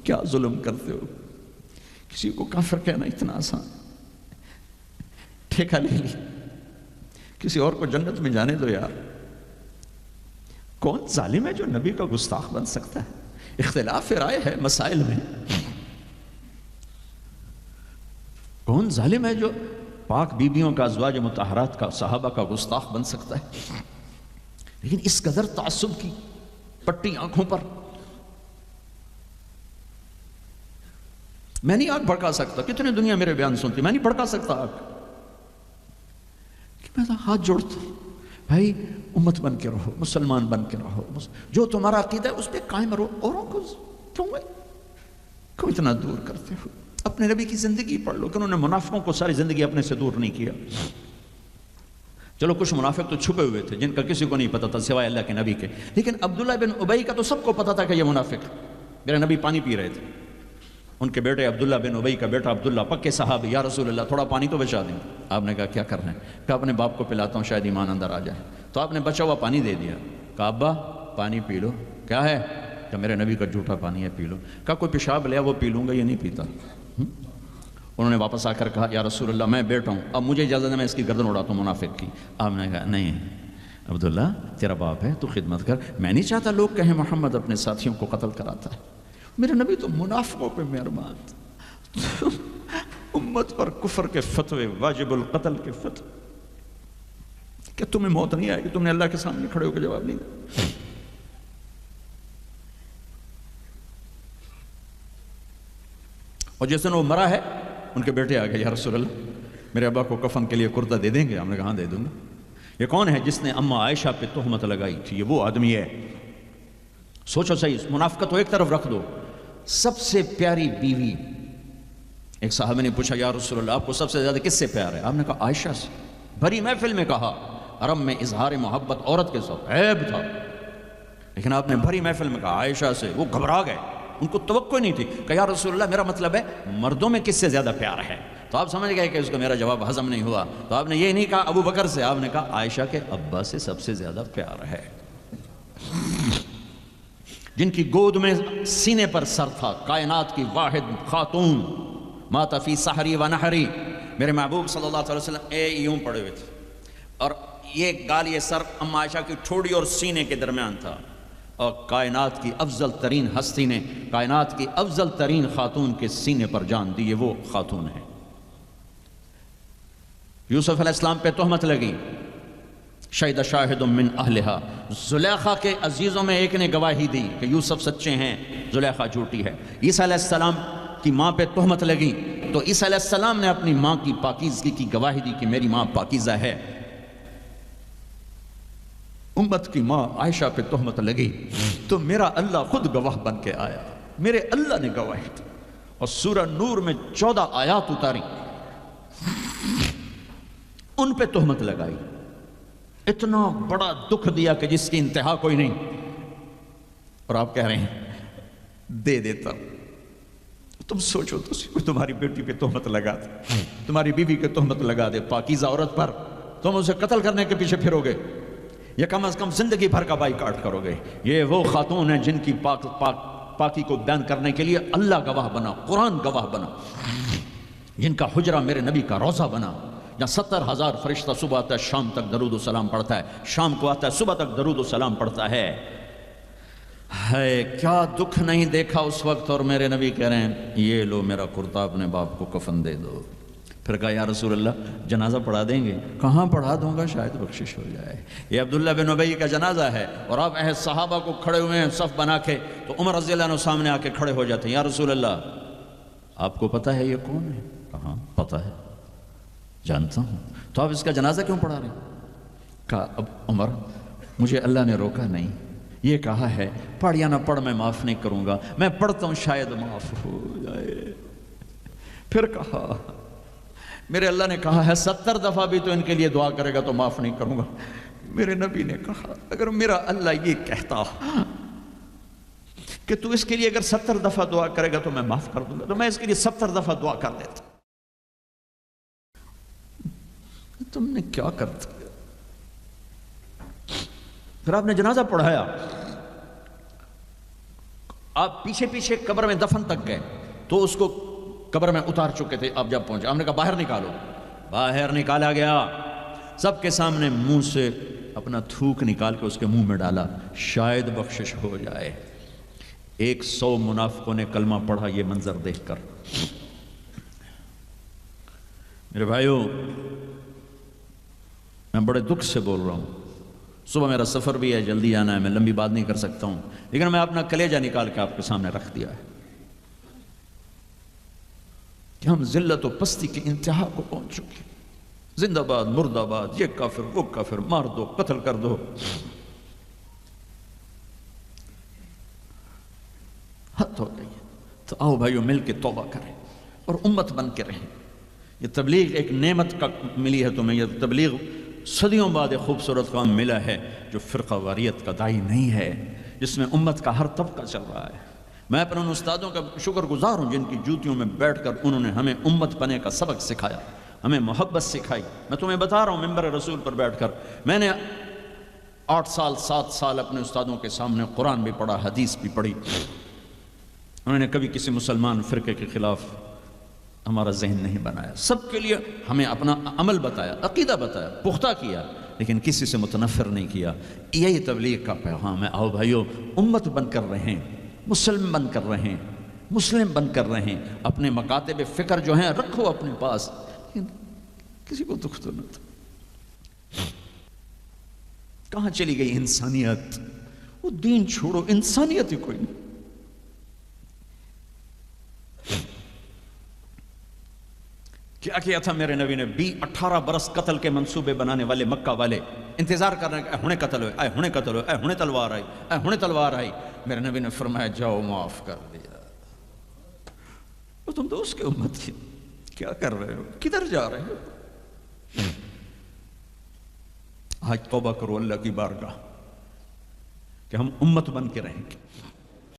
کیا ظلم کرتے ہو؟ کسی کو کافر کہنا اتنا آسان، ٹھیکہ لے لی، کسی اور کو جنت میں جانے دو یار۔ کون ظالم ہے جو نبی کا گستاخ بن سکتا ہے؟ اختلاف رائے ہے مسائل میں، کون ظالم ہے جو پاک بیویوں کا، ازواج مطہرات کا، صحابہ کا گستاخ بن سکتا ہے؟ لیکن اس قدر تعصب کی پٹی آنکھوں پر، میں نہیں آگ بھڑکا سکتا، کتنے دنیا میرے بیان سنتی، میں نہیں بھڑکا سکتا آگ، کہ میں ہاتھ جوڑتا ہوں، بھائی امت بن کے رہو، مسلمان بن کے رہو، جو تمہارا عقیدہ ہے اس پہ قائم رہو، اوروں کو کیوں اتنا دور کرتے ہو؟ اپنے نبی کی زندگی پڑھ لو کہ انہوں نے منافقوں کو ساری زندگی اپنے سے دور نہیں کیا۔ چلو کچھ منافق تو چھپے ہوئے تھے جن کا کسی کو نہیں پتا تھا سوائے اللہ کے نبی کے، لیکن عبداللہ بن ابی کا تو سب کو پتا تھا کہ یہ منافق ہے۔ میرے نبی پانی پی رہے تھے، ان کے بیٹے عبداللہ بن ابی کا بیٹا عبداللہ پکے صحابی، یا رسول اللہ تھوڑا پانی تو بچا دیں۔ آپ نے کہا کیا کرنا ہے؟ کہا اپنے باپ کو پلاتا ہوں شاید ایمان اندر آ جائے۔ تو آپ نے بچا ہوا پانی دے دیا، کہا ابا پانی پی لو۔ کیا ہے؟ کہ میرے نبی کا جھوٹا پانی ہے، پی لو۔ کہا کوئی پیشاب لیا وہ پی لوں گا، یہ نہیں پیتا۔ انہوں نے واپس آ کر کہا یا رسول اللہ میں بیٹا ہوں، اب مجھے اجازت ہے میں اس کی گردن اڑاتا ہوں منافق کی۔ آپ نے کہا نہیں عبداللہ تیرا باپ ہے، تو خدمت کر، میں نہیں چاہتا لوگ کہیں محمد اپنے ساتھیوں کو قتل کراتا ہے۔ میرے نبی تو منافقوں پہ مہربان، امت پر کفر کے فتوے، واجب القتل کے فتوے، کہ تمہیں موت نہیں آئے گی، تم نے اللہ کے سامنے کھڑے ہو کے جواب نہیں دیا۔ اور جس دن وہ مرا ہے ان کے بیٹے آ گئے، یا رسول اللہ میرے ابا کو کفن کے لیے کرتا دے دیں گے؟ ہم نے کہا ہاں دے دوں گا۔ یہ کون ہے جس نے اماں عائشہ پہ تہمت لگائی تھی؟ یہ وہ آدمی ہے۔ سوچو صحیح، منافقت تو ایک طرف رکھ دو، سب سے پیاری بیوی، ایک صحابہ نے پوچھا یا رسول اللہ آپ کو سب سے زیادہ کس سے پیار ہے؟ آپ نے کہا عائشہ سے۔ بھری محفل میں کہا، عرب میں اظہار محبت عورت کے ساتھ عیب تھا، لیکن آپ نے بھری محفل میں کہا عائشہ سے۔ وہ گھبرا گئے، ان کو توقع نہیں تھی کہ یا رسول اللہ میرا مطلب ہے مردوں میں کس سے زیادہ پیار ہے؟ تو آپ سمجھ گئے کہ اس کو میرا جواب ہضم نہیں ہوا، تو آپ نے یہ نہیں کہا ابو بکر سے، آپ نے کہا عائشہ کے ابا سے سب سے زیادہ پیار ہے، جن کی گود میں سینے پر سر تھا، کائنات کی واحد خاتون، مات فی سحری و نحری۔ میرے محبوب صلی اللہ علیہ وسلم یوں پڑے ہوئے تھے، اور یہ گال یہ سر اما عائشہ کی ٹھوڑی اور سینے کے درمیان تھا، اور کائنات کی افضل ترین ہستی نے کائنات کی افضل ترین خاتون کے سینے پر جان دی، یہ وہ خاتون ہے۔ یوسف علیہ السلام پہ تہمت لگی، شہد شاہد من اہلہا، زلیخا کے عزیزوں میں ایک نے گواہی دی کہ یوسف سچے ہیں، زلیخا جھوٹی ہے۔ عیسیٰ علیہ السلام کی ماں پہ تہمت لگی تو عیسیٰ علیہ السلام نے اپنی ماں کی پاکیزگی کی گواہی دی کہ میری ماں پاکیزہ ہے۔ امت کی ماں عائشہ پہ تہمت لگی تو میرا اللہ خود گواہ بن کے آیا، میرے اللہ نے گواہی دی، اور سورہ نور میں 14 آیات اتاری، ان پہ تہمت لگائی، اتنا بڑا دکھ دیا کہ جس کی انتہا کوئی نہیں، اور آپ کہہ رہے ہیں دے دیتا۔ تم سوچو تو تمہاری بیٹی پہ تہمت لگا دے، تمہاری بیوی پہ تہمت لگا دے، پاکیزہ عورت پر، تم اسے قتل کرنے کے پیچھے پھرو گے، یا کم از کم زندگی بھر کا بائیکاٹ کرو گے۔ یہ وہ خاتون ہیں جن کی پاکی کو بیان کرنے کے لیے اللہ گواہ بنا، قرآن گواہ بنا، جن کا حجرہ میرے نبی کا روضہ بنا، جہاں 70,000 فرشتہ صبح آتا ہے شام تک درود و سلام پڑھتا ہے، شام کو آتا ہے صبح تک درود و سلام پڑھتا ہے۔ کیا دکھ نہیں دیکھا اس وقت، اور میرے نبی کہہ رہے ہیں یہ لو میرا کرتا اپنے باپ کو کفن دے دو۔ پھر کہا یا رسول اللہ جنازہ پڑھا دیں گے؟ کہاں پڑھا دوں گا، شاید بخشش ہو جائے۔ یہ عبداللہ بن ابی کا جنازہ ہے، اور آپ اہل صحابہ کو کھڑے ہوئے ہیں صف بنا کے، تو عمر رضی اللہ عنہ سامنے آ کے کھڑے ہو جاتے ہیں، یا رسول اللہ آپ کو پتہ ہے یہ کون ہے؟ کہاں پتہ ہے، جانتا ہوں، تو آپ اس کا جنازہ کیوں پڑھا رہے ہیں؟ کہا اب عمر مجھے اللہ نے روکا نہیں، یہ کہا ہے پڑھ یا نہ پڑھ میں معاف نہیں کروں گا، میں پڑھتا ہوں شاید معاف ہو جائے۔ پھر کہا میرے اللہ نے کہا ہے 70 دفعہ بھی تو ان کے لیے دعا کرے گا تو معاف نہیں کروں گا۔ میرے نبی نے کہا اگر میرا اللہ یہ کہتا کہ تو اس کے لیے اگر 70 دفعہ دعا کرے گا تو میں معاف کر دوں گا، تو میں اس کے لیے 70 دفعہ دعا کر دیتا۔ تم نے کیا کر دیا؟ پھر آپ نے جنازہ پڑھایا، آپ پیچھے پیچھے قبر میں دفن تک گئے تو اس کو قبر میں اتار چکے تھے، آپ جب پہنچے آپ نے کہا باہر نکالو، باہر نکالا گیا، سب کے سامنے منہ سے اپنا تھوک نکال کے اس کے منہ میں ڈالا، شاید بخشش ہو جائے۔ 100 منافقوں نے کلمہ پڑھا یہ منظر دیکھ کر۔ میرے بھائیوں، میں بڑے دکھ سے بول رہا ہوں، صبح میرا سفر بھی ہے، جلدی آنا ہے، میں لمبی بات نہیں کر سکتا ہوں، لیکن میں اپنا کلیجہ نکال کے آپ کے سامنے رکھ دیا ہے کہ ہم ذلت و پستی کی انتہا کو پہنچ چکے۔ زندہ باد، مرد آباد، یہ کافر وہ کافر، مار دو، قتل کر دو، حد ہو گئی ہے۔ تو آؤ بھائیو مل کے توبہ کریں اور امت بن کے رہیں۔ یہ تبلیغ ایک نعمت کا ملی ہے تمہیں، یہ تبلیغ صدیوں بعد ایک خوبصورت کام ملا ہے جو فرقہ واریت کا داعی نہیں ہے، جس میں امت کا ہر طبقہ چل رہا ہے۔ میں اپنے ان استادوں کا شکر گزار ہوں جن کی جوتیوں میں بیٹھ کر انہوں نے ہمیں امت بنے کا سبق سکھایا، ہمیں محبت سکھائی۔ میں تمہیں بتا رہا ہوں ممبر رسول پر بیٹھ کر، میں نے 8 سال 7 سال اپنے استادوں کے سامنے قرآن بھی پڑھا، حدیث بھی پڑھی۔ انہوں نے کبھی کسی مسلمان فرقے کے خلاف ہمارا ذہن نہیں بنایا، سب کے لیے ہمیں اپنا عمل بتایا، عقیدہ بتایا، پختہ کیا، لیکن کسی سے متنفر نہیں کیا۔ یہی تبلیغ کا پیغام ہے۔ آؤ بھائیو امت بن کر رہیں، مسلم بن کر رہیں، مسلم بن کر رہیں، اپنے مکاتب فکر جو ہیں رکھو اپنے پاس، کسی کو دکھ تو نہ دو۔ کہاں چلی گئی انسانیت؟ وہ دین چھوڑو، انسانیت ہی کوئی نہیں۔ کیا کیا تھا میرے نبی نے؟ 18 برس قتل کے منصوبے بنانے والے مکہ والے انتظار کر رہے ہیں کہ اے ہنے قتل ہوئے، اے ہنے قتل ہوئے، اے ہنے تلوار آئی، اے ہنے تلوار آئی۔ میرے نبی نے فرمایا جاؤ معاف کر دیا۔ تم تو اس کے امت کی، کیا کر رہے ہو؟ کدھر جا رہے ہو؟ آج توبہ کرو اللہ کی بارگاہ کہ ہم امت بن کے رہیں گے۔